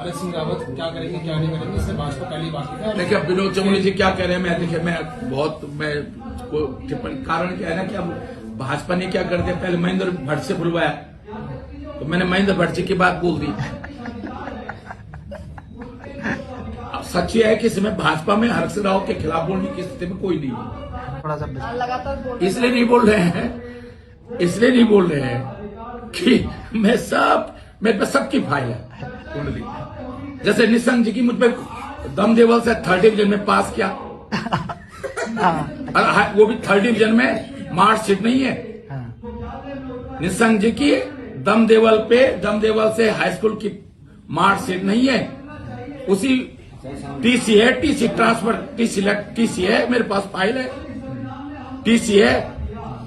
हरक सिंह रावत क्या करेंगे क्या नहीं करेंगे, इससे भाजपा पहली बात है। देखिए विनोद चमोली जी क्या कह रहे हैं, मैं टिप्पणी कारण क्या है ना कि अब भाजपा ने क्या कर दिया, पहले महेंद्र भट्ट से बुलवाया तो मैंने महेंद्र भट्ट जी की बात बोल दी। अब सच ये है कि इसमें भाजपा में हरक सिंह रावत के खिलाफ बोलने की स्थिति में कोई नहीं है। थोड़ा सा लगातार इसलिए नहीं बोल रहे हैं कि मेरे पे सबकी फाइल है कुंडली। जैसे निशंक जी की मुझ पर दमदेवल से 3rd डिवीजन में पास किया, वो भी 3rd डिवीजन में मार्कशीट नहीं है। निशंक जी की दमदेवल से हाई स्कूल की मार्कशीट नहीं है, उसी टीसी है, टीसी ट्रांसफर टीसी है, मेरे पास फाइल है, टीसी है।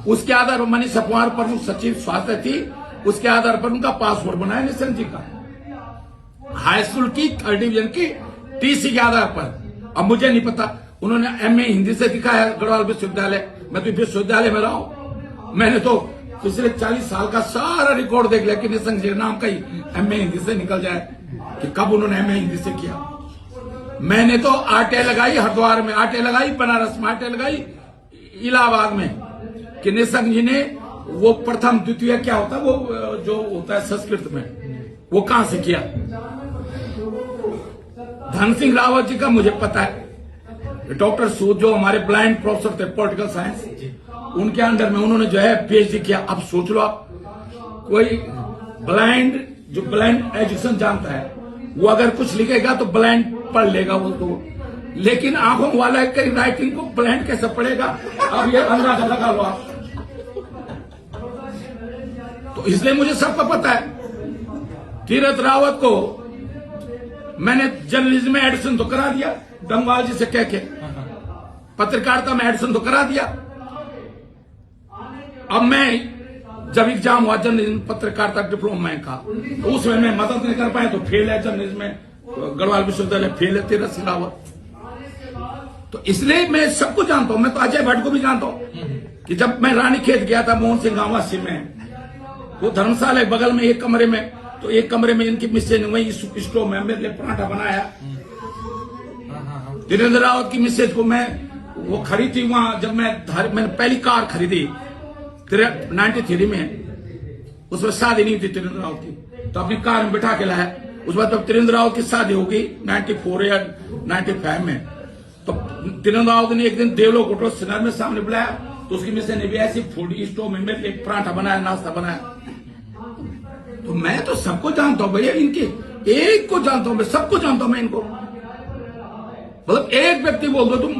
उसके आधार पर मनीषा कुमार प्रमुख सचिव स्वास्थ्य थी, उसके आधार पर उनका पासपोर्ट बनाया निशंक जी का, हाई स्कूल की 3rd डिवीजन की टीसी के आधार पर। अब मुझे नहीं पता, उन्होंने एमए हिंदी से दिखाया गढ़वाल विश्वविद्यालय, मैं तो विश्वविद्यालय में रहा हूं, मैंने तो पिछले 40 साल का सारा रिकॉर्ड देख लिया कि निशंक जी नाम का ही एमए हिंदी से निकल जाए कि कब उन्होंने एमए हिंदी से किया। मैंने तो आरटीआई लगाई हरिद्वार में, आरटीआई लगाई बनारस में, आरटीआई लगाई इलाहाबाद में कि निशंक जी ने वो प्रथम द्वितीय क्या होता है वो जो होता है संस्कृत में, वो कहां से किया। धन सिंह रावत जी का मुझे पता है, डॉक्टर सूद जो हमारे ब्लाइंड प्रोफेसर थे पॉलिटिकल साइंस, उनके अंडर में उन्होंने जो है पीएचडी किया। अब सोच लो आप, कोई ब्लाइंड एजुकेशन जानता है वो अगर कुछ लिखेगा तो ब्लाइंड पढ़ लेगा वो तो, लेकिन आंखों वाला की राइटिंग को ब्लाइंड कैसे पढ़ेगा, अब ये अंदाजा लगा लो आप। तो इसलिए मुझे सबका पता है। तीरथ रावत को मैंने जर्नलिज्म में एडिशन तो करा दिया, डंगवाल जी से कह के, पत्रकारिता में एडिशन तो करा दिया। अब मैं जब एग्जाम हुआ जर्नलिज्म पत्रकारिता डिप्लोमा का, तो उसमें मैं मदद नहीं कर पाए तो फेल है जर्नलिज्म में, गढ़वाल विश्वविद्यालय फेल है तीरथ सिंह रावत। तो इसलिए मैं सबको जानता हूं, मैं तो अजय भट्ट को भी जानता हूं कि जब मैं रानीखेत गया था मोहन सिंह गांवासी में, वो धर्मशाला बगल में एक कमरे में, तो एक कमरे में इनकी मिसेज ने वही स्टोव में मेरे लिए पराठा बनाया। तीरथ रावत की मिसेज को मैं वो खरीदी वहां, जब मैंने पहली कार खरीदी 93 में, उसमें शादी नहीं थी तीरथ रावत की, तो अपनी कार में बिठा के लाया। उस बाद जब तीरथ रावत की शादी होगी 94 या 95 में, तो तीरथ रावत ने एक दिन देवलोक होटल सिनार में सामने बुलाया, तो उसकी मिसेज ने भी ऐसी फूड स्टोव में मेरे लिए पराठा बनाया, नाश्ता बनाया। तो मैं तो सबको जानता हूं भैया, इनके एक को जानता हूं मैं, सबको जानता हूं मैं इनको, मतलब एक व्यक्ति बोल दो तुम,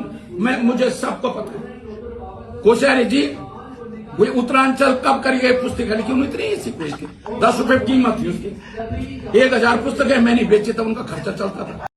मुझे सबको पता है। कोश्यारी जी वही उत्तरांचल कब करी गई पुस्तक लिखी, उन्होंने इतनी सी कोई 10 रुपए कीमत थी उसकी, 1000 पुस्तकें मैंने बेची तब उनका खर्चा चलता था।